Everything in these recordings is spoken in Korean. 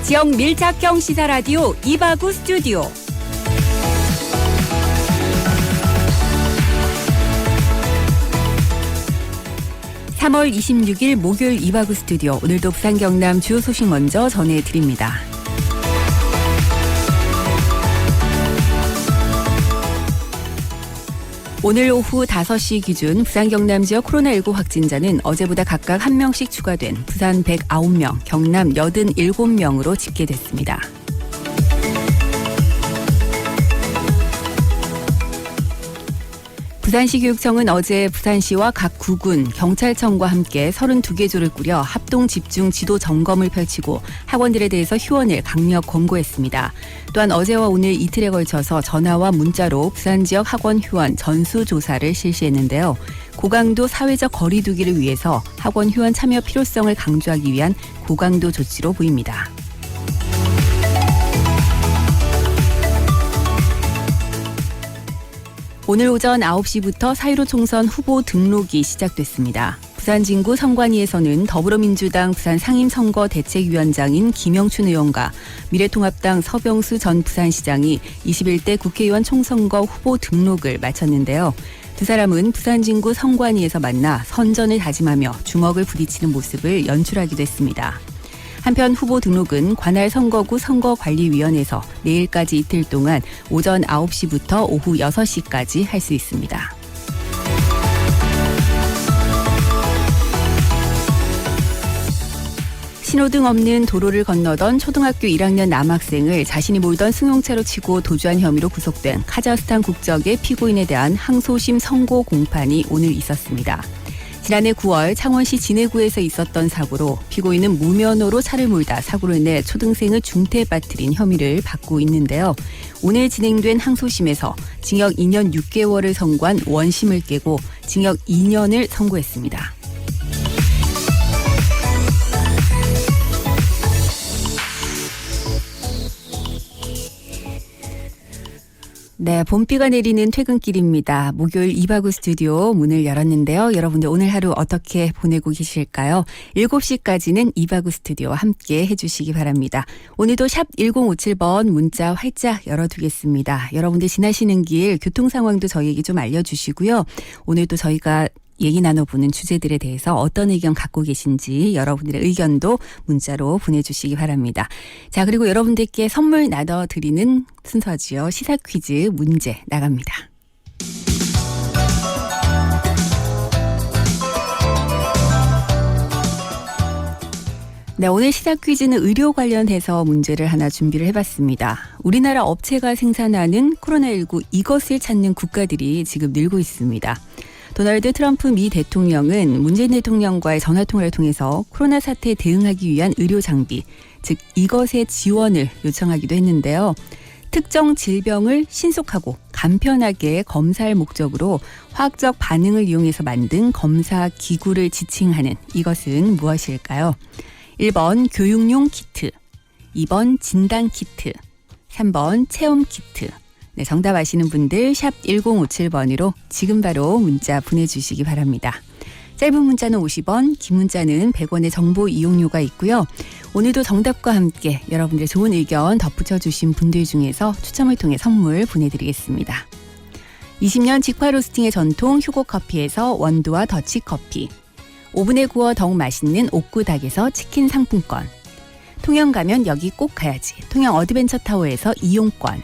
지역 밀착형 시사라디오 이바구 스튜디오. (3월 26일) 목요일 이바구 스튜디오. 오늘도 부산 경남 주요 소식 먼저 전해드립니다. 오늘 오후 5시 기준 부산 경남 지역 코로나19 확진자는 어제보다 각각 1명씩 추가된 부산 109명, 경남 87명으로 집계됐습니다. 부산시 교육청은 어제 부산시와 각 구군, 경찰청과 함께 32개 조를 꾸려 합동 집중 지도 점검을 펼치고 학원들에 대해서 휴원을 강력 권고했습니다. 또한 어제와 오늘 이틀에 걸쳐서 전화와 문자로 부산 지역 학원 휴원 전수조사를 실시했는데요. 고강도 사회적 거리 두기를 위해서 학원 휴원 참여 필요성을 강조하기 위한 고강도 조치로 보입니다. 오늘 오전 9시부터 4.15 총선 후보 등록이 시작됐습니다. 부산 진구 선관위에서는 더불어민주당 부산 상임선거대책위원장인 김영춘 의원과 미래통합당 서병수 전 부산시장이 21대 국회의원 총선거 후보 등록을 마쳤는데요. 두 사람은 부산 진구 선관위에서 만나 선전을 다짐하며 주먹을 부딪히는 모습을 연출하기도 했습니다. 한편 후보 등록은 관할 선거구 선거관리위원회에서 내일까지 이틀 동안 오전 9시부터 오후 6시까지 할 수 있습니다. 신호등 없는 도로를 건너던 초등학교 1학년 남학생을 자신이 몰던 승용차로 치고 도주한 혐의로 구속된 카자흐스탄 국적의 피고인에 대한 항소심 선고 공판이 오늘 있었습니다. 지난해 9월 창원시 진해구에서 있었던 사고로 피고인은 무면허로 차를 몰다 사고를 내 초등생을 중태에 빠뜨린 혐의를 받고 있는데요. 오늘 진행된 항소심에서 징역 2년 6개월을 선고한 원심을 깨고 징역 2년을 선고했습니다. 네, 봄비가 내리는 퇴근길입니다. 목요일 이바구 스튜디오 문을 열었는데요. 여러분들 오늘 하루 어떻게 보내고 계실까요? 7시까지는 이바구 스튜디오와 함께 해주시기 바랍니다. 오늘도 샵 1057번 문자 활짝 열어두겠습니다. 여러분들 지나시는 길 교통 상황도 저희에게 좀 알려주시고요. 오늘도 저희가 얘기 나눠보는 주제들에 대해서 어떤 의견 갖고 계신지 여러분들의 의견도 문자로 보내주시기 바랍니다. 자, 그리고 여러분들께 선물 나눠드리는 순서지요. 시사 퀴즈 문제 나갑니다. 네, 오늘 시사 퀴즈는 의료 관련해서 문제를 하나 준비를 해봤습니다. 우리나라 업체가 생산하는 코로나19 이것을 찾는 국가들이 지금 늘고 있습니다. 도널드 트럼프 미 대통령은 문재인 대통령과의 전화통화를 통해서 코로나 사태에 대응하기 위한 의료 장비, 즉 이것의 지원을 요청하기도 했는데요. 특정 질병을 신속하고 간편하게 검사할 목적으로 화학적 반응을 이용해서 만든 검사 기구를 지칭하는 이것은 무엇일까요? 1번 교육용 키트, 2번 진단 키트, 3번 체험 키트. 네, 정답 아시는 분들 샵 1057번으로 지금 바로 문자 보내주시기 바랍니다. 짧은 문자는 50원, 긴 문자는 100원의 정보 이용료가 있고요. 오늘도 정답과 함께 여러분들의 좋은 의견 덧붙여 주신 분들 중에서 추첨을 통해 선물 보내드리겠습니다. 20년 직화 로스팅의 전통 휴고커피에서 원두와 더치커피, 오븐에 구워 더욱 맛있는 옥구닭에서 치킨 상품권, 통영 가면 여기 꼭 가야지 통영 어드벤처타워에서 이용권,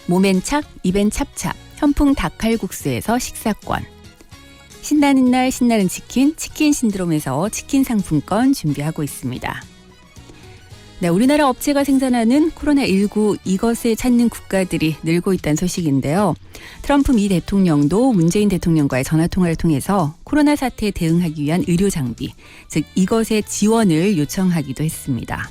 몸엔 착, 입엔 찹찹, 현풍 닭칼국수에서 식사권, 신나는 날 신나는 치킨, 치킨 신드롬에서 치킨 상품권 준비하고 있습니다. 네, 우리나라 업체가 생산하는 코로나19 이것을 찾는 국가들이 늘고 있다는 소식인데요. 트럼프 미 대통령도 문재인 대통령과의 전화통화를 통해서 코로나 사태에 대응하기 위한 의료 장비, 즉 이것의 지원을 요청하기도 했습니다.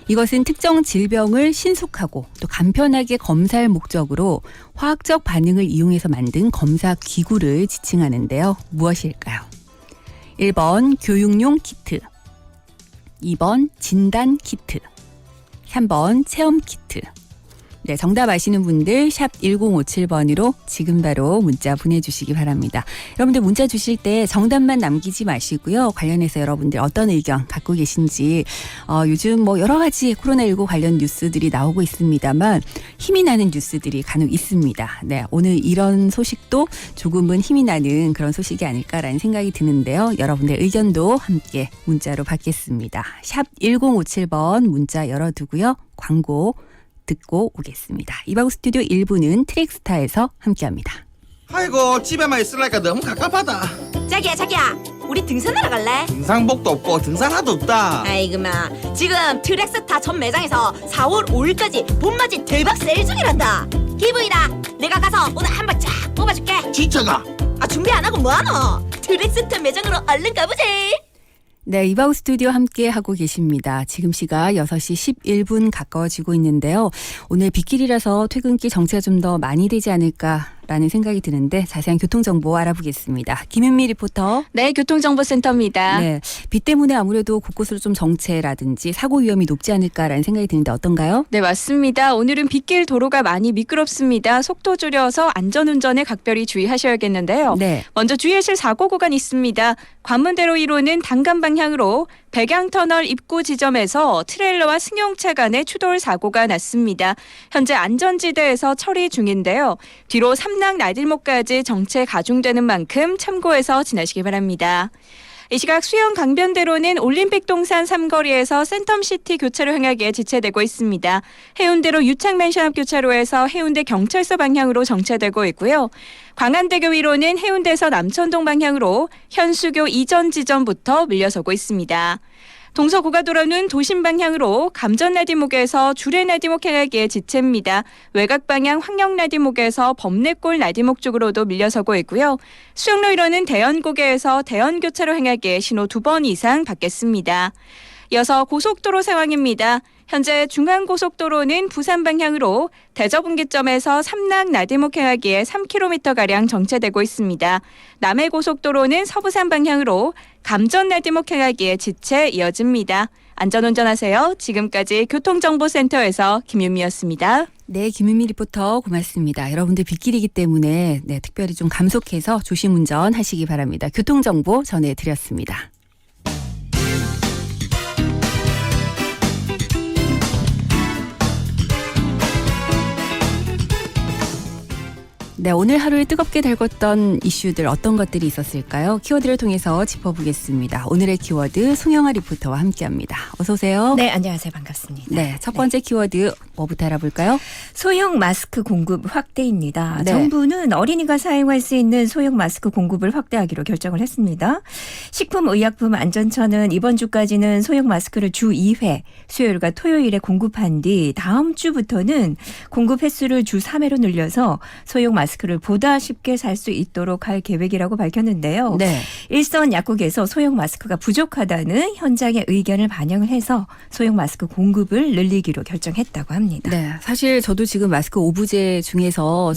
이것은 특정 질병을 신속하고 또 간편하게 검사할 목적으로 화학적 반응을 이용해서 만든 검사 기구를 지칭하는데요. 무엇일까요? 1번 교육용 키트, 2번 진단 키트, 3번 체험 키트. 네, 정답 아시는 분들 샵 1057번으로 지금 바로 문자 보내주시기 바랍니다. 여러분들 문자 주실 때 정답만 남기지 마시고요. 관련해서 여러분들 어떤 의견 갖고 계신지 요즘 뭐 여러 가지 코로나19 관련 뉴스들이 나오고 있습니다만 힘이 나는 뉴스들이 간혹 있습니다. 네, 오늘 이런 소식도 조금은 힘이 나는 그런 소식이 아닐까라는 생각이 드는데요. 여러분들 의견도 함께 문자로 받겠습니다. 샵 1057번 문자 열어두고요. 광고 듣고 오겠습니다. 이바구 스튜디오 1부는 트랙스타에서 함께합니다. 아이고 집에만 있으려니까 너무 갑갑하다. 자기야 우리 등산하러 갈래? 등산복도 없고 등산화도 없다. 아이고마 지금 트랙스타 전 매장에서 4월 5일까지 봄맞이 대박 세일 중이란다. 기분이다. 내가 가서 오늘 한 번 쫙 뽑아줄게. 진짜가? 준비 안 하고 뭐하노? 트랙스타 매장으로 얼른 가보자. 네, 이바우 스튜디오 함께 하고 계십니다. 지금 시각 6시 11분 가까워지고 있는데요. 오늘 빗길이라서 퇴근길 정체가 좀 더 많이 되지 않을까라는 생각이 드는데 자세한 교통정보 알아보겠습니다. 김윤미 리포터. 네, 교통정보센터입니다. 네, 비 때문에 아무래도 곳곳으로 좀 정체라든지 사고 위험이 높지 않을까라는 생각이 드는데 어떤가요? 네, 맞습니다. 오늘은 빗길 도로가 많이 미끄럽습니다. 속도 줄여서 안전운전에 각별히 주의하셔야겠는데요. 네. 먼저 주의하실 사고 구간 있습니다. 관문대로 1호는 단감 방향으로 백양터널 입구 지점에서 트레일러와 승용차 간의 추돌 사고가 났습니다. 현재 안전지대에서 처리 중인데요. 뒤로 삼락 나들목까지 정체 가중되는 만큼 참고해서 지나시기 바랍니다. 이 시각 수영 강변대로는 올림픽 동산 3거리에서 센텀시티 교차로 향하게 지체되고 있습니다. 해운대로 유창맨션 앞 교차로에서 해운대 경찰서 방향으로 정체되고 있고요. 광안대교 위로는 해운대에서 남천동 방향으로 현수교 이전 지점부터 밀려서고 있습니다. 동서고가도로는 도심 방향으로 감전나디목에서 주례나디목 향하기에 지체입니다. 외곽 방향 황영나디목에서 범내골 나디목 쪽으로도 밀려서고 있고요. 수영로 1호는 대연고개에서 대연교차로 향하기에 신호 2번 이상 받겠습니다. 이어서 고속도로 상황입니다. 현재 중앙고속도로는 부산 방향으로 대저분기점에서 삼락 나들목 향하기에 3km가량 정체되고 있습니다. 남해고속도로는 서부산 방향으로 감전 나들목 향하기에 지체 이어집니다. 안전운전하세요. 지금까지 교통정보센터에서 김윤미였습니다. 네, 김윤미 리포터 고맙습니다. 여러분들 빗길이기 때문에 특별히 좀 감속해서 조심 운전하시기 바랍니다. 교통정보 전해드렸습니다. 네, 오늘 하루에 뜨겁게 달궜던 이슈들 어떤 것들이 있었을까요? 키워드를 통해서 짚어보겠습니다. 오늘의 키워드 송영아 리포터와 함께합니다. 어서 오세요. 네, 안녕하세요. 반갑습니다. 네, 첫 번째 키워드 뭐부터 알아볼까요? 소형 마스크 공급 확대입니다. 네. 정부는 어린이가 사용할 수 있는 소형 마스크 공급을 확대하기로 결정을 했습니다. 식품의약품안전처는 이번 주까지는 소형 마스크를 주 2회, 수요일과 토요일에 공급한 뒤 다음 주부터는 공급 횟수를 주 3회로 늘려서 소형 마스크를 보다 쉽게 살 수 있도록 할 계획이라고 밝혔는데요. 네. 일선 약국에서 소형 마스크가 부족하다는 현장의 의견을 반영을 해서 소형 마스크 공급을 늘리기로 결정했다고 합니다. 네, 사실 저도 지금 마스크 오브제 중에서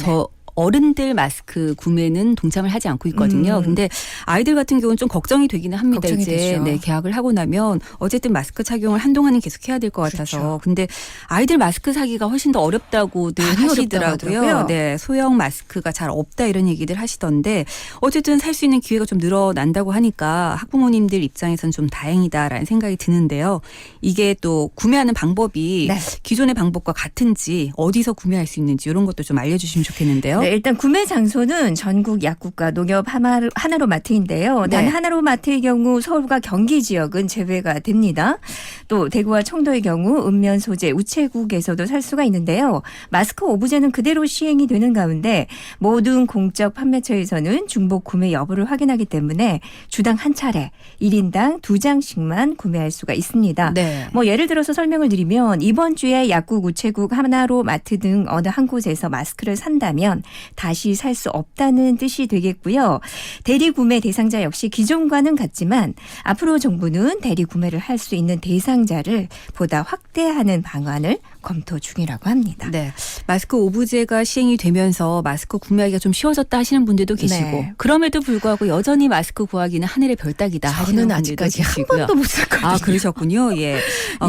어른들 마스크 구매는 동참을 하지 않고 있거든요. 근데 아이들 같은 경우는 좀 걱정이 되기는 합니다. 걱정이 이제 되죠. 네, 개학을 하고 나면 어쨌든 마스크 착용을 한동안은 계속 해야 될 것 같아서. 그렇죠. 근데 아이들 마스크 사기가 훨씬 더 어렵다고들 많이 하시더라고요. 어렵다고 하더라고요. 네, 소형 마스크가 잘 없다 이런 얘기들 하시던데 어쨌든 살 수 있는 기회가 좀 늘어난다고 하니까 학부모님들 입장에서는 좀 다행이다라는 생각이 드는데요. 이게 또 구매하는 방법이 네. 기존의 방법과 같은지 어디서 구매할 수 있는지 이런 것도 좀 알려주시면 좋겠는데요. 네, 일단 구매 장소는 전국 약국과 농협 하나로마트인데요. 네. 단 하나로마트의 경우 서울과 경기 지역은 제외가 됩니다. 또 대구와 청도의 경우 읍면 소재 우체국에서도 살 수가 있는데요. 마스크 오브제는 그대로 시행이 되는 가운데 모든 공적 판매처에서는 중복 구매 여부를 확인하기 때문에 주당 한 차례 1인당 2장씩만 구매할 수가 있습니다. 네. 뭐 예를 들어서 설명을 드리면 이번 주에 약국, 우체국, 하나로마트 등 어느 한 곳에서 마스크를 산다면 다시 살 수 없다는 뜻이 되겠고요. 대리 구매 대상자 역시 기존과는 같지만 앞으로 정부는 대리 구매를 할 수 있는 대상자를 보다 확대하는 방안을 검토 중이라고 합니다. 네. 마스크 오브제가 시행이 되면서 마스크 구매하기가 좀 쉬워졌다 하시는 분들도 계시고 네. 그럼에도 불구하고 여전히 마스크 구하기는 하늘의 별 따기다 하시는 저는 분들도 아직까지 한 계시고요. 번도 못 샀거든요. 아, 그러셨군요. 예. 예.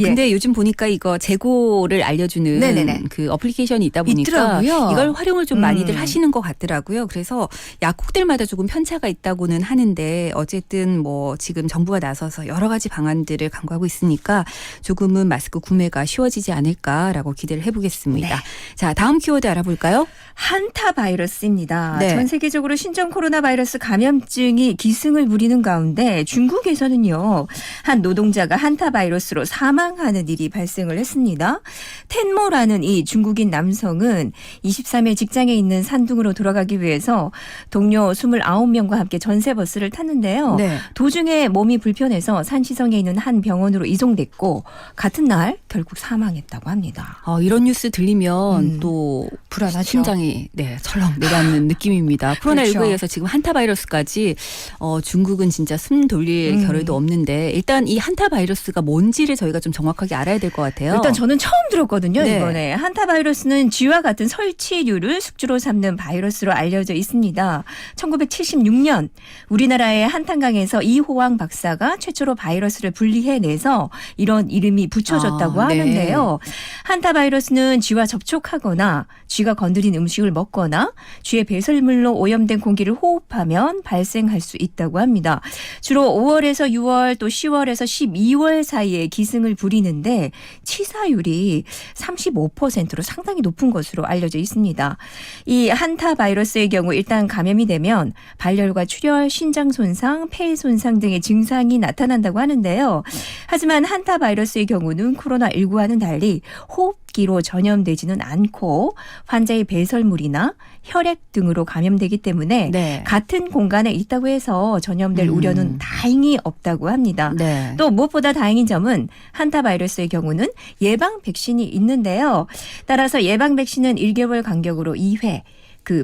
근데 요즘 보니까 이거 재고를 알려주는 네네네. 그 어플리케이션이 있다 보니까 있더라고요. 이걸 활용을 좀 많이들 하시는 것 같더라고요. 그래서 약국들마다 조금 편차가 있다고는 하는데 어쨌든 뭐 지금 정부가 나서서 여러 가지 방안들을 강구하고 있으니까 조금은 마스크 구매가 쉬워지지 않을까라고 기대를 해보겠습니다. 네. 자, 다음 키워드 알아볼까요? 한타 바이러스입니다. 네. 전 세계적으로 신종 코로나 바이러스 감염증이 기승을 부리는 가운데 중국에서는요. 한 노동자가 한타 바이러스로 사망하는 일이 발생을 했습니다. 텐모라는 이 중국인 남성은 23일 직장에 있는 산둥으로 돌아가기 위해서 동료 29명과 함께 전세버스를 탔는데요. 네. 도중에 몸이 불편해서 산시성에 있는 한 병원으로 이송됐고 같은 날 결국 사망했다고 합니다. 이런 뉴스 들리면 또 불안하죠. 심장이 철렁 내려앉는 느낌입니다. 코로나19에 그렇죠. 의해서 지금 한타 바이러스까지 중국은 진짜 숨 돌릴 겨를도 없는데 일단 이 한타 바이러스가 뭔지를 저희가 좀 정확하게 알아야 될 것 같아요. 일단 저는 처음 들었거든요. 네. 이번에 한타 바이러스는 쥐와 같은 설치류를 숙주로 삼는 바이러스로 알려져 있습니다. 1976년 우리나라의 한탄강에서 이호왕 박사가 최초로 바이러스를 분리해내서 이런 이름이 붙여졌다고 네. 하는데요. 한타 바이러스는 쥐와 접촉하거나 쥐가 건드린 음식을 먹거나 쥐의 배설물로 오염된 공기를 호흡하면 발생할 수 있다고 합니다. 주로 5월에서 6월 또 10월에서 12월 사이에 기승을 부리는데 치사율이 35%로 상당히 높은 것으로 알려져 있습니다. 이 한타 바이러스의 경우 일단 감염이 되면 발열과 출혈, 신장 손상, 폐 손상 등의 증상이 나타난다고 하는데요. 하지만 한타 바이러스의 경우는 코로나19와는 달리 호흡기로 전염되지는 않고 환자의 배설물이나 혈액 등으로 감염되기 때문에 네. 같은 공간에 있다고 해서 전염될 우려는 다행히 없다고 합니다. 네. 또 무엇보다 다행인 점은 한타 바이러스의 경우는 예방 백신이 있는데요. 따라서 예방 백신은 1개월 간격으로 2회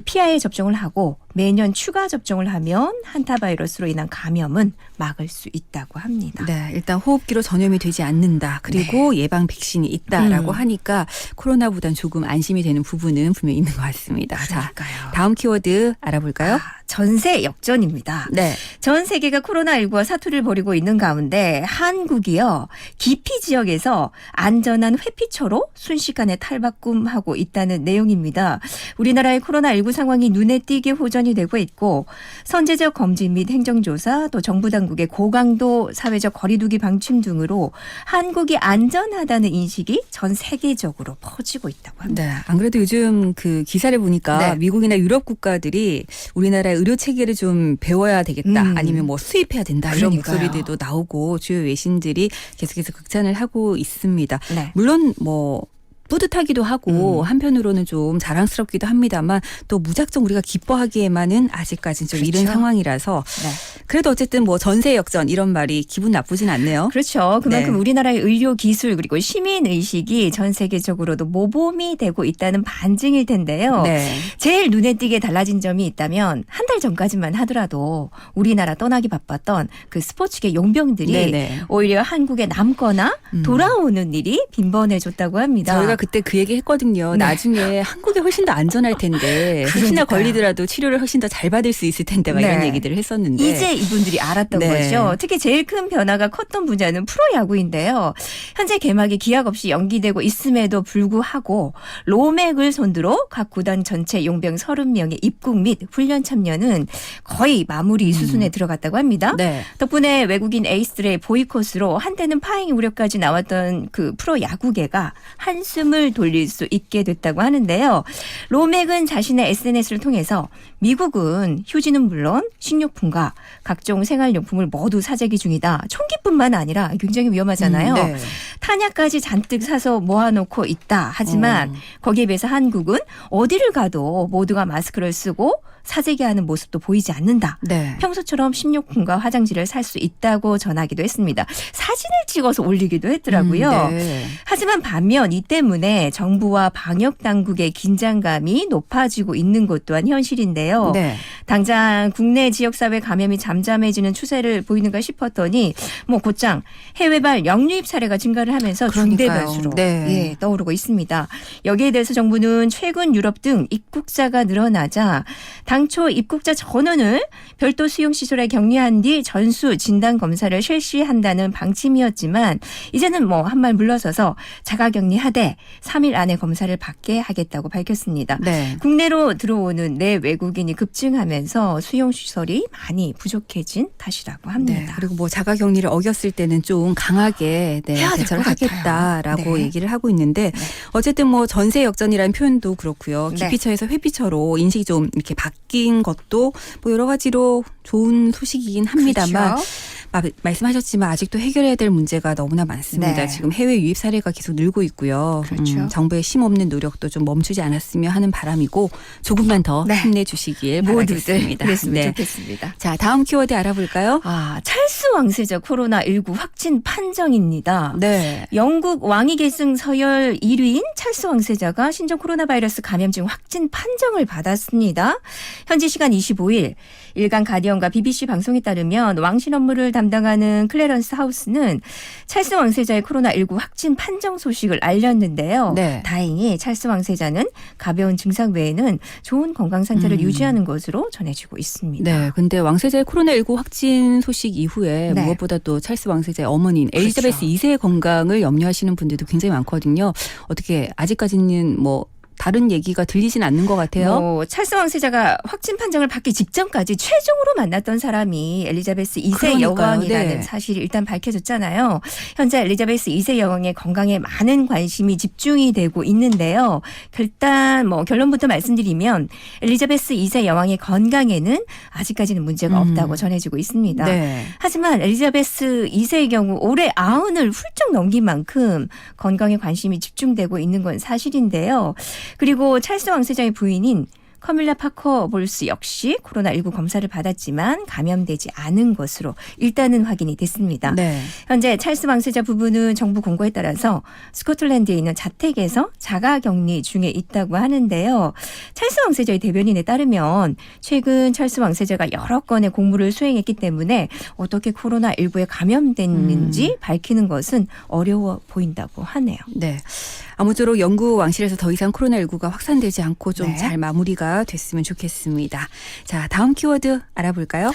피하에 접종을 하고 매년 추가 접종을 하면 한타 바이러스로 인한 감염은 막을 수 있다고 합니다. 네, 일단 호흡기로 전염이 되지 않는다. 그리고 예방 백신이 있다라고 하니까 코로나보단 조금 안심이 되는 부분은 분명히 있는 것 같습니다. 자, 그러니까요. 다음 키워드 알아볼까요? 전세 역전입니다. 네. 전 세계가 코로나19와 사투를 벌이고 있는 가운데 한국이요. 기피 지역에서 안전한 회피처로 순식간에 탈바꿈하고 있다는 내용입니다. 우리나라의 코로나19 상황이 눈에 띄게 호전이 되고 있고 선제적 검진 및 행정조사 또 정부 당국의 고강도 사회적 거리두기 방침 등으로 한국이 안전하다는 인식이 전 세계적으로 퍼지고 있다고 합니다. 네. 안 그래도 요즘 그 기사를 보니까 네. 미국이나 유럽 국가들이 우리나라의 의료 체계를 좀 배워야 되겠다. 아니면 뭐 수입해야 된다. 이런 그러니까요. 목소리들도 나오고 주요 외신들이 계속해서 극찬을 하고 있습니다. 네. 물론 뭐 뿌듯하기도 하고 한편으로는 좀 자랑스럽기도 합니다만 또 무작정 우리가 기뻐하기에만은 아직까지는 좀 이른 그렇죠. 상황이라서 네. 그래도 어쨌든 뭐 전세 역전 이런 말이 기분 나쁘진 않네요. 그렇죠. 그만큼 네. 우리나라의 의료 기술 그리고 시민 의식이 전 세계적으로도 모범이 되고 있다는 반증일 텐데요. 네. 제일 눈에 띄게 달라진 점이 있다면 한 달 전까지만 하더라도 우리나라 떠나기 바빴던 그 스포츠계 용병들이 네네. 오히려 한국에 남거나 돌아오는 일이 빈번해졌다고 합니다. 저희가 그때 그 얘기 했거든요. 네. 나중에 한국이 훨씬 더 안전할 텐데 혹시나 그러니까요. 걸리더라도 치료를 훨씬 더 잘 받을 수 있을 텐데 막 이런 네. 얘기들을 했었는데 이제 이분들이 알았던 네. 거죠. 특히 제일 큰 변화가 컸던 분야는 프로야구인데요. 현재 개막이 기약 없이 연기되고 있음에도 불구하고 로맥을 손들어 각 구단 전체 용병 30명의 입국 및 훈련 참여는 거의 마무리 수순에 들어갔다고 합니다. 네. 덕분에 외국인 에이스들의 보이콧으로 한때는 파행 우려까지 나왔던 그 프로야구계가 한숨을 돌릴 수 있게 됐다고 하는데요. 로맥은 자신의 SNS를 통해서 미국은 휴지는 물론 식료품과 각종 생활용품을 모두 사재기 중이다. 총기뿐만 아니라 굉장히 위험하잖아요. 네. 탄약까지 잔뜩 사서 모아놓고 있다. 하지만 거기에 비해서 한국은 어디를 가도 모두가 마스크를 쓰고 사재기하는 모습도 보이지 않는다. 네. 평소처럼 식료품과 화장지를 살 수 있다고 전하기도 했습니다. 사진을 찍어서 올리기도 했더라고요. 네. 하지만 반면 이 때문에 정부와 방역 당국의 긴장감이 높아지고 있는 것 또한 현실인데요. 네. 당장 국내 지역사회 감염이 잠잠해지는 추세를 보이는가 싶었더니 뭐 곧장 해외발 영유입 사례가 증가를 하면서 중대 그러니까요. 변수로 네. 떠오르고 있습니다. 여기에 대해서 정부는 최근 유럽 등 입국자가 늘어나자 당초 입국자 전원을 별도 수용시설에 격리한 뒤 전수 진단 검사를 실시한다는 방침이었지만 이제는 뭐 한 말 물러서서 자가격리하되 3일 안에 검사를 받게 하겠다고 밝혔습니다. 네. 국내로 들어오는 내 외국인이 급증하면서 수용시설이 많이 부족해진 탓이라고 네. 합니다. 그리고 뭐 자가격리를 어겼을 때는 좀 강하게 해야 될 대처를 것 같아요. 하겠다라고 네. 얘기를 하고 있는데 어쨌든 뭐 전세 역전이라는 표현도 그렇고요. 네. 기피처에서 회피처로 인식이 좀 이렇게 바뀐 것도 뭐 여러 가지로 좋은 소식이긴 합니다만 그렇죠. 말씀하셨지만 아직도 해결해야 될 문제가 너무나 많습니다. 네. 지금 해외 유입 사례가 계속 늘고 있고요. 그렇죠. 정부의 쉼없는 노력도 좀 멈추지 않았으면 하는 바람이고 조금만 더 네. 힘내주시길 모두들 바라겠습니다. 그랬으면 네. 좋겠습니다. 자, 다음 키워드 알아볼까요? 찰스 왕세자 코로나19 확진 판정입니다. 네. 영국 왕위 계승 서열 1위인 찰스 왕세자가 신종 코로나 바이러스 감염증 확진 판정을 받았습니다. 현지 시간 25일 일간 가디언과 BBC 방송에 따르면 왕실 업무를 담당하는 클래런스 하우스는 찰스 왕세자의 코로나19 확진 판정 소식을 알렸는데요. 네. 다행히 찰스 왕세자는 가벼운 증상 외에는 좋은 건강 상태를 유지하는 것으로 전해지고 있습니다. 네. 근데 왕세자의 코로나19 확진 소식 이후에 네. 무엇보다 또 찰스 왕세자의 어머니인 엘리자베스 그렇죠. 2세의 건강을 염려하시는 분들도 굉장히 많거든요. 어떻게 아직까지는 뭐 다른 얘기가 들리진 않는 것 같아요. 찰스 왕세자가 확진 판정을 받기 직전까지 최종으로 만났던 사람이 엘리자베스 2세 그러니까요. 여왕이라는 네. 사실이 일단 밝혀졌잖아요. 현재 엘리자베스 2세 여왕의 건강에 많은 관심이 집중이 되고 있는데요. 일단 뭐 결론부터 말씀드리면 엘리자베스 2세 여왕의 건강에는 아직까지는 문제가 없다고 전해지고 있습니다. 네. 하지만 엘리자베스 2세의 경우 올해 90을 훌쩍 넘긴 만큼 건강에 관심이 집중되고 있는 건 사실인데요. 그리고 찰스 왕세자의 부인인 커밀라 파커 볼스 역시 코로나19 검사를 받았지만 감염되지 않은 것으로 일단은 확인이 됐습니다. 네. 현재 찰스 왕세자 부부는 정부 공고에 따라서 스코틀랜드에 있는 자택에서 자가격리 중에 있다고 하는데요. 찰스 왕세자의 대변인에 따르면 최근 찰스 왕세자가 여러 건의 공무를 수행했기 때문에 어떻게 코로나19에 감염됐는지 밝히는 것은 어려워 보인다고 하네요. 네. 아무쪼록 영국 왕실에서 더 이상 코로나19가 확산되지 않고 좀 네. 잘 마무리가 됐으면 좋겠습니다. 자, 다음 키워드 알아볼까요?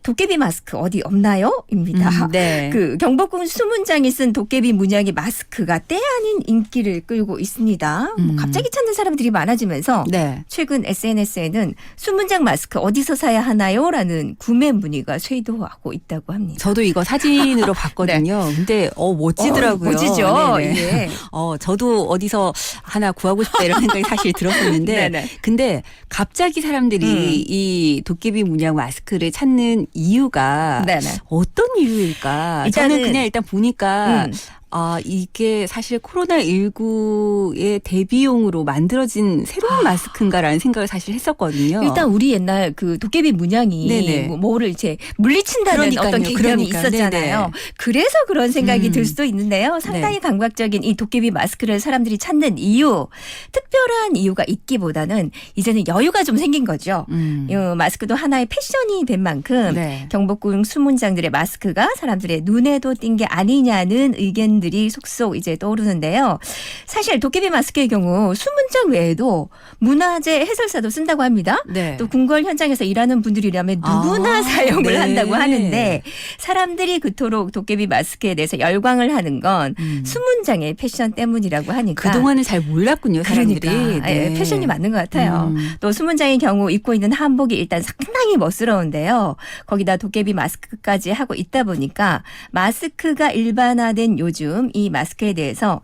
도깨비 마스크 어디 없나요? 입니다. 네. 그 경복궁 수문장이 쓴 도깨비 문양의 마스크가 때 아닌 인기를 끌고 있습니다. 뭐 갑자기 찾는 사람들이 많아지면서 네. 최근 SNS에는 수문장 마스크 어디서 사야 하나요? 라는 구매 문의가 쇄도하고 있다고 합니다. 저도 이거 사진으로 봤거든요. 근데 멋지더라고요. 멋지죠? 네네. 예. 저도 어디서 하나 구하고 싶다 이런 생각이 사실 들었었는데 네네. 근데 갑자기 사람들이 이 도깨비 문양 마스크를 찾는 이유가 네네. 어떤 이유일까? 일단은- 저는 그냥 일단 보니까 음. 이게 사실 코로나19의 대비용으로 만들어진 새로운 마스크인가라는 생각을 사실 했었거든요. 일단 우리 옛날 그 도깨비 문양이 네네. 뭐를 이제 물리친다는 그러니까요. 어떤 개념이 그러니까. 있었잖아요. 네네. 그래서 그런 생각이 들 수도 있는데요. 상당히 네. 감각적인 이 도깨비 마스크를 사람들이 찾는 이유, 특별한 이유가 있기보다는 이제는 여유가 좀 생긴 거죠. 이 마스크도 하나의 패션이 된 만큼 네. 경복궁 수문장들의 마스크가 사람들의 눈에도 띈 게 아니냐는 의견들이 속속 이제 떠오르는데요. 사실 도깨비 마스크의 경우 수문장 외에도 문화재 해설사도 쓴다고 합니다. 네. 또 궁궐 현장에서 일하는 분들이라면 누구나 사용을 네. 한다고 하는데 사람들이 그토록 도깨비 마스크에 대해서 열광을 하는 건 수문장의 패션 때문이라고 하니까. 그동안은 잘 몰랐군요, 사람들이. 그러니까 네. 패션이 맞는 것 같아요. 또 수문장의 경우 입고 있는 한복이 일단 상당히 멋스러운데요. 거기다 도깨비 마스크까지 하고 있다 보니까 마스크가 일반화된 요즘 이 마스크에 대해서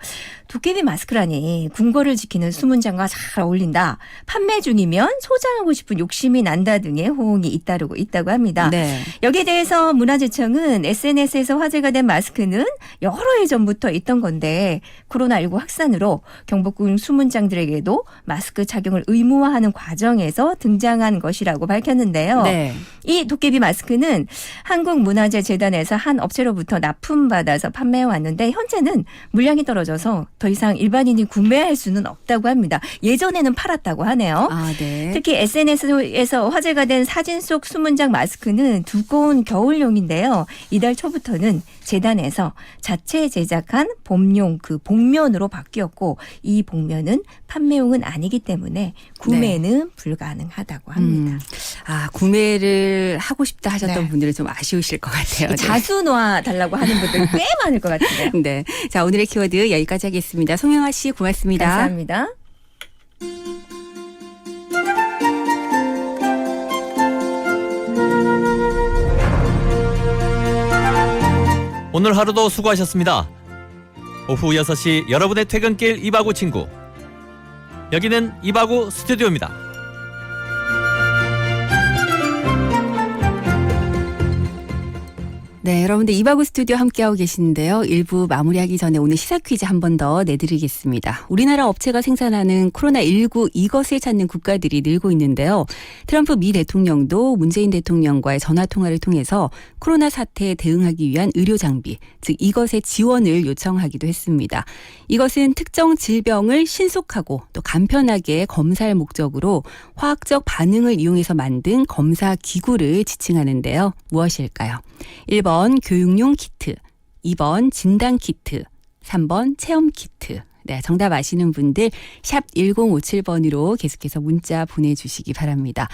도깨비 마스크라니 궁궐을 지키는 수문장과 잘 어울린다. 판매 중이면 소장하고 싶은 욕심이 난다 등의 호응이 잇따르고 있다고 합니다. 네. 여기에 대해서 문화재청은 SNS에서 화제가 된 마스크는 여러 해 전부터 있던 건데 코로나19 확산으로 경복궁 수문장들에게도 마스크 착용을 의무화하는 과정에서 등장한 것이라고 밝혔는데요. 네. 이 도깨비 마스크는 한국문화재재단에서 한 업체로부터 납품받아서 판매해 왔는데 현재는 물량이 떨어져서 더 이상 일반인이 구매할 수는 없다고 합니다. 예전에는 팔았다고 하네요. 아, 네. 특히 SNS에서 화제가 된 사진 속 수문장 마스크는 두꺼운 겨울용인데요. 이달 초부터는 재단에서 자체 제작한 봄용 그 복면으로 바뀌었고 이 복면은 판매용은 아니기 때문에 구매는 불가능하다고 합니다. 아, 구매를 하고 싶다 하셨던 네. 분들은 좀 아쉬우실 것 같아요. 네. 자수 놓아 달라고 하는 분들 꽤 많을 것 같은데요. 네. 자, 오늘의 키워드 여기까지 하겠습니다. 송영아 씨 고맙습니다. 감사합니다. 오늘 하루도 수고하셨습니다. 오후 6시 여러분의 퇴근길 이바구 친구. 여기는 이바구 스튜디오입니다. 네, 여러분들 이바구 스튜디오 함께하고 계시는데요. 1부 마무리하기 전에 오늘 시사 퀴즈 한 번 더 내드리겠습니다. 우리나라 업체가 생산하는 코로나19 이것을 찾는 국가들이 늘고 있는데요. 트럼프 미 대통령도 문재인 대통령과의 전화통화를 통해서 코로나 사태에 대응하기 위한 의료 장비, 즉 이것의 지원을 요청하기도 했습니다. 이것은 특정 질병을 신속하고 또 간편하게 검사할 목적으로 화학적 반응을 이용해서 만든 검사 기구를 지칭하는데요. 무엇일까요? 1번 교육용 키트, 2번 진단 키트, 3번 체험 키트. 네, 정답 아시는 분들 샵 1057번으로 계속해서 문자 보내주시기 바랍니다.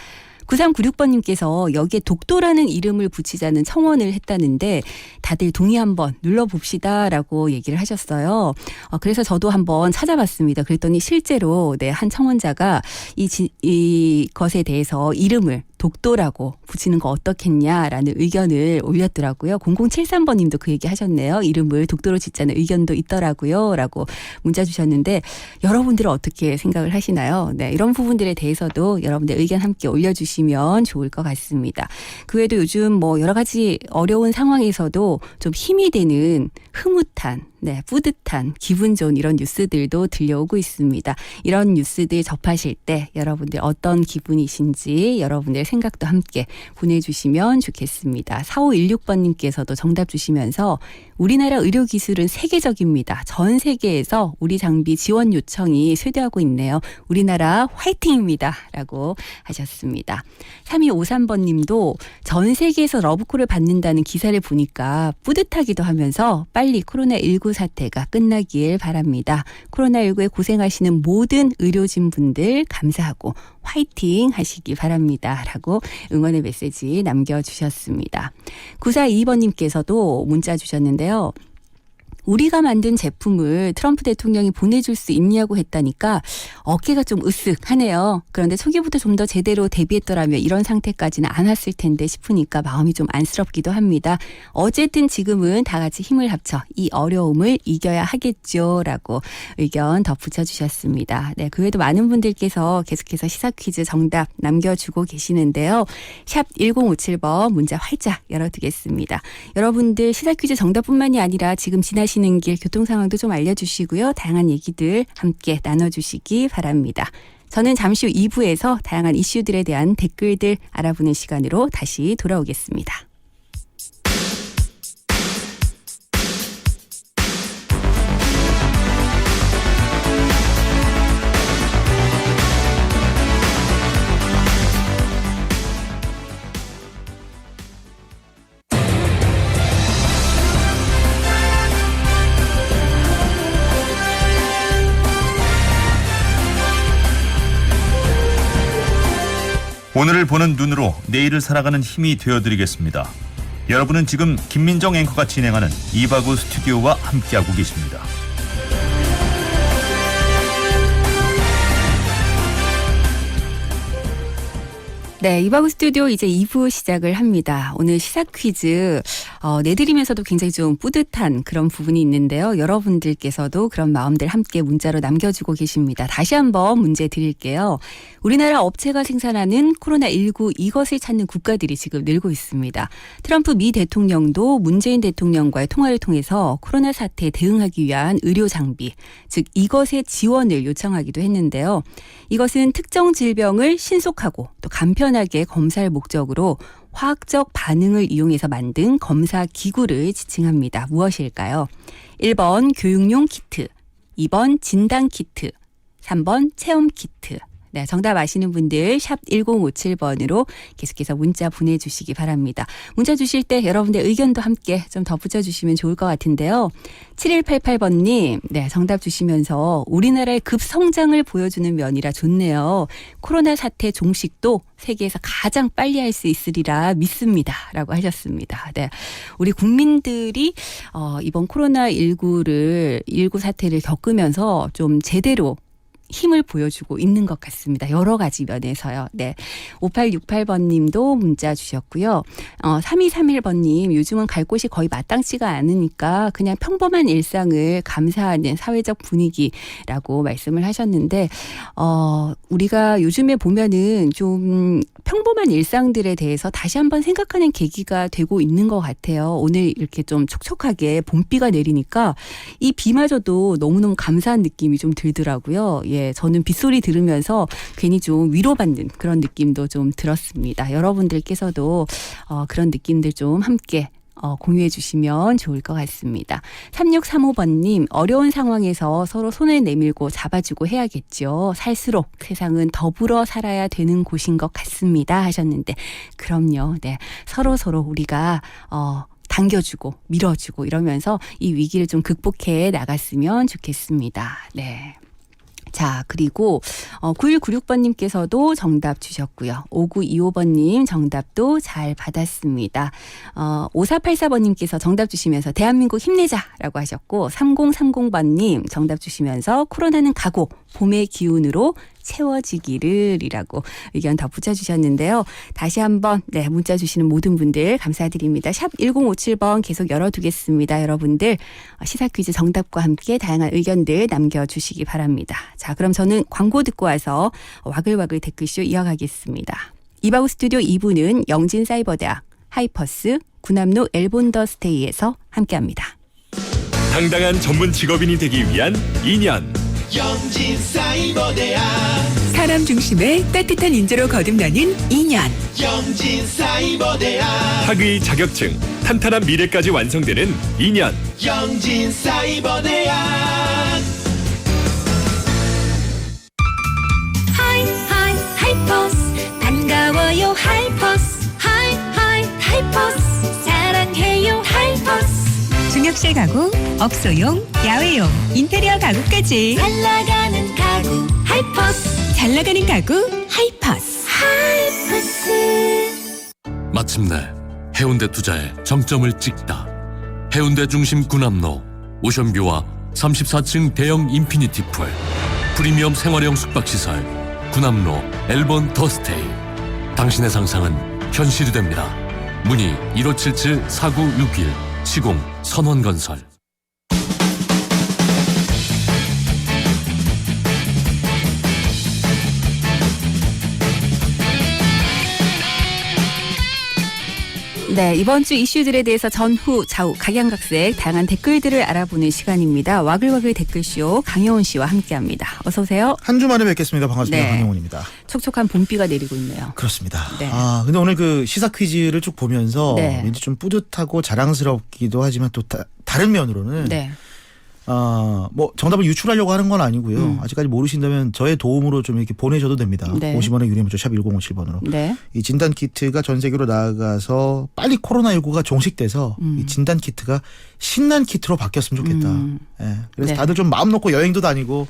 9396번님께서 여기에 독도라는 이름을 붙이자는 청원을 했다는데 다들 동의 한번 눌러봅시다라고 얘기를 하셨어요. 그래서 저도 한번 찾아봤습니다. 그랬더니 실제로 네, 한 청원자가 이것에 대해서 이름을 독도라고 붙이는 거 어떻겠냐라는 의견을 올렸더라고요. 0073번님도 그 얘기 하셨네요. 이름을 독도로 짓자는 의견도 있더라고요. 라고 문자 주셨는데 여러분들은 어떻게 생각을 하시나요? 네, 이런 부분들에 대해서도 여러분들 의견 함께 올려주시면 좋을 것 같습니다. 그 외에도 요즘 뭐 여러 가지 어려운 상황에서도 좀 힘이 되는 흐뭇한 네, 뿌듯한 기분 좋은 이런 뉴스들도 들려오고 있습니다. 이런 뉴스들 접하실 때 여러분들 어떤 기분이신지 여러분들의 생각도 함께 보내주시면 좋겠습니다. 4516번님께서도 정답 주시면서 우리나라 의료기술은 세계적입니다. 전 세계에서 우리 장비 지원 요청이 쇄도하고 있네요. 우리나라 화이팅입니다. 라고 하셨습니다. 3253번님도 전 세계에서 러브콜을 받는다는 기사를 보니까 뿌듯하기도 하면서 빨리 코로나19 사태가 끝나길 바랍니다. 코로나19에 고생하시는 모든 의료진분들 감사하고 화이팅 하시기 바랍니다. 라고 응원의 메시지 남겨주셨습니다. 942번님께서도 문자 주셨는데요. 우리가 만든 제품을 트럼프 대통령이 보내줄 수 있냐고 했다니까 어깨가 좀 으쓱하네요. 그런데 초기부터 좀 더 제대로 대비했더라면 이런 상태까지는 안 왔을 텐데 싶으니까 마음이 좀 안쓰럽기도 합니다. 어쨌든 지금은 다 같이 힘을 합쳐 이 어려움을 이겨야 하겠죠. 라고 의견 덧붙여 주셨습니다. 네, 그 외에도 많은 분들께서 계속해서 시사 퀴즈 정답 남겨주고 계시는데요. 샵 1057번 문자 활짝 열어두겠습니다. 여러분들 시사 퀴즈 정답뿐만이 아니라 지금 지나시는 길 교통 상황도 좀 알려주시고요. 다양한 얘기들 함께 나눠주시기 바랍니다. 저는 잠시 후 2부에서 다양한 이슈들에 대한 댓글들 알아보는 시간으로 다시 돌아오겠습니다. 오늘을 보는 눈으로 내일을 살아가는 힘이 되어드리겠습니다. 여러분은 지금 김민정 앵커가 진행하는 이바구 스튜디오와 함께하고 계십니다. 네, 이바구 스튜디오 이제 2부 시작을 합니다. 오늘 시사 퀴즈 내드리면서도 굉장히 좀 뿌듯한 그런 부분이 있는데요. 여러분들께서도 그런 마음들 함께 문자로 남겨주고 계십니다. 다시 한번 문제 드릴게요. 우리나라 업체가 생산하는 코로나19 이것을 찾는 국가들이 지금 늘고 있습니다. 트럼프 미 대통령도 문재인 대통령과의 통화를 통해서 코로나 사태에 대응하기 위한 의료 장비, 즉 이것의 지원을 요청하기도 했는데요. 이것은 특정 질병을 신속하고 또 간편하게 검사할 목적으로 화학적 반응을 이용해서 만든 검사 기구를 지칭합니다. 무엇일까요? 1번 교육용 키트, 2번 진단 키트, 3번 체험 키트. 네, 정답 아시는 분들 샵 1057번으로 계속해서 문자 보내주시기 바랍니다. 문자 주실 때 여러분들 의견도 함께 좀 덧붙여 주시면 좋을 것 같은데요. 7188번님, 네, 정답 주시면서 우리나라의 급성장을 보여주는 면이라 좋네요. 코로나 사태 종식도 세계에서 가장 빨리 할 수 있으리라 믿습니다. 라고 하셨습니다. 네, 우리 국민들이 이번 코로나19 사태를 겪으면서 좀 제대로 힘을 보여주고 있는 것 같습니다. 여러 가지 면에서요. 네. 5868번 님도 문자 주셨고요. 3231번 님, 요즘은 갈 곳이 거의 마땅치가 않으니까 그냥 평범한 일상을 감사하는 사회적 분위기라고 말씀을 하셨는데, 우리가 요즘에 보면은 좀 평범한 일상들에 대해서 다시 한번 생각하는 계기가 되고 있는 것 같아요. 오늘 이렇게 좀 촉촉하게 봄비가 내리니까 이 비마저도 너무너무 감사한 느낌이 좀 들더라고요. 예. 저는 빗소리 들으면서 괜히 좀 위로받는 그런 느낌도 좀 들었습니다. 여러분들께서도 그런 느낌들 좀 함께 공유해 주시면 좋을 것 같습니다. 3635번님, 어려운 상황에서 서로 손을 내밀고 잡아주고 해야겠죠. 살수록 세상은 더불어 살아야 되는 곳인 것 같습니다. 하셨는데, 그럼요. 네, 서로 우리가 당겨주고 밀어주고 이러면서 이 위기를 좀 극복해 나갔으면 좋겠습니다. 네. 자, 그리고 9196번님께서도 정답 주셨고요. 5925번님 정답도 잘 받았습니다. 5484번님께서 정답 주시면서 대한민국 힘내자라고 하셨고, 3030번님 정답 주시면서 코로나는 가고 봄의 기운으로 채워지기를이라고 의견 덧붙여 주셨는데요. 다시 한번 네, 문자 주시는 모든 분들 감사드립니다. 샵 1057번 계속 열어두겠습니다. 여러분들 시사 퀴즈 정답과 함께 다양한 의견들 남겨주시기 바랍니다. 자, 그럼 저는 광고 듣고 와서 와글와글 댓글쇼 이어가겠습니다. 이바우 스튜디오 2부는 영진사이버대학, 하이퍼스, 구남로 엘본더스테이에서 함께합니다. 당당한 전문 직업인이 되기 위한 2년 영진사이버대학 사람 중심의 따뜻한 인재로 거듭나는 2년. 영진사이버대학 학위 자격증 탄탄한 미래까지 완성되는 2년 영진사이버대학 하이퍼스 반가워요 하이퍼스 하이퍼스 사랑해요 하이퍼스 중역실 가구, 업소용, 야외용, 인테리어 가구까지 잘 나가는 가구 하이퍼스 잘 나가는 가구 하이퍼스. 마침내 해운대 투자에 정점을 찍다. 해운대 중심 구남로 오션뷰와 34층 대형 인피니티 풀, 프리미엄 생활형 숙박시설 구남로 엘본 더스테이. 당신의 상상은 현실이 됩니다. 문의 1577-4961 시공 선원건설. 네, 이번 주 이슈들에 대해서 전후, 좌우, 각양각색 다양한 댓글들을 알아보는 시간입니다. 와글와글 댓글쇼 강효은 씨와 함께합니다. 어서 오세요. 한 주 만에 뵙겠습니다. 반갑습니다. 네. 강용훈입니다. 촉촉한 봄비가 내리고 있네요. 그렇습니다. 네. 근데 오늘 그 시사 퀴즈를 쭉 보면서 네. 왠지 좀 뿌듯하고 자랑스럽기도 하지만 또 다른 면으로는 네. 뭐 정답을 유출하려고 하는 건 아니고요. 아직까지 모르신다면 저의 도움으로 좀 이렇게 보내셔도 됩니다. 네. 50원의 유료 문자 샵 1057번으로. 네. 이 진단 키트가 전 세계로 나아가서 빨리 코로나19가 종식돼서 이 진단 키트가 신난 키트로 바뀌었으면 좋겠다. 예. 그래서 네. 다들 좀 마음 놓고 여행도 다니고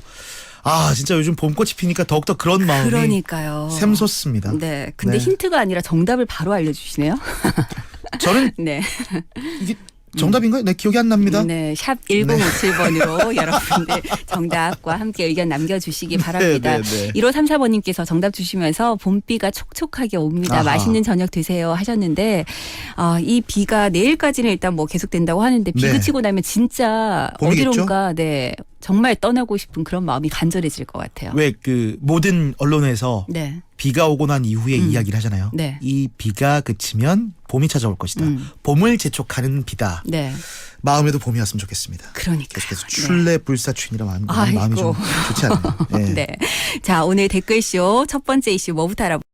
진짜 요즘 봄꽃이 피니까 더욱더 그런 마음이 그러니까요. 샘솟습니다. 네. 근데 네. 힌트가 아니라 정답을 바로 알려주시네요. 저는 네. 이게 정답인가요? 네, 기억이 안 납니다. 네, 샵 1057번으로 여러분들 정답과 함께 의견 남겨주시기 바랍니다. 네, 네, 네. 1534번님께서 정답 주시면서 봄비가 촉촉하게 옵니다. 아하. 맛있는 저녁 드세요 하셨는데 이 비가 내일까지는 일단 뭐 계속된다고 하는데 비 네. 그치고 나면 진짜 봄이겠죠? 어디론가 정말 떠나고 싶은 그런 마음이 간절해질 것 같아요. 왜 그 모든 언론에서 네. 비가 오고 난 이후에 이야기를 하잖아요. 네. 이 비가 그치면 봄이 찾아올 것이다. 봄을 재촉하는 비다. 네. 마음에도 봄이 왔으면 좋겠습니다. 그러니까. 계속해서 출래 불사춘이라 마음이 좀 좋지 않아요. 네. 네. 자, 오늘 댓글쇼 첫 번째 이슈 뭐부터 알아볼까요?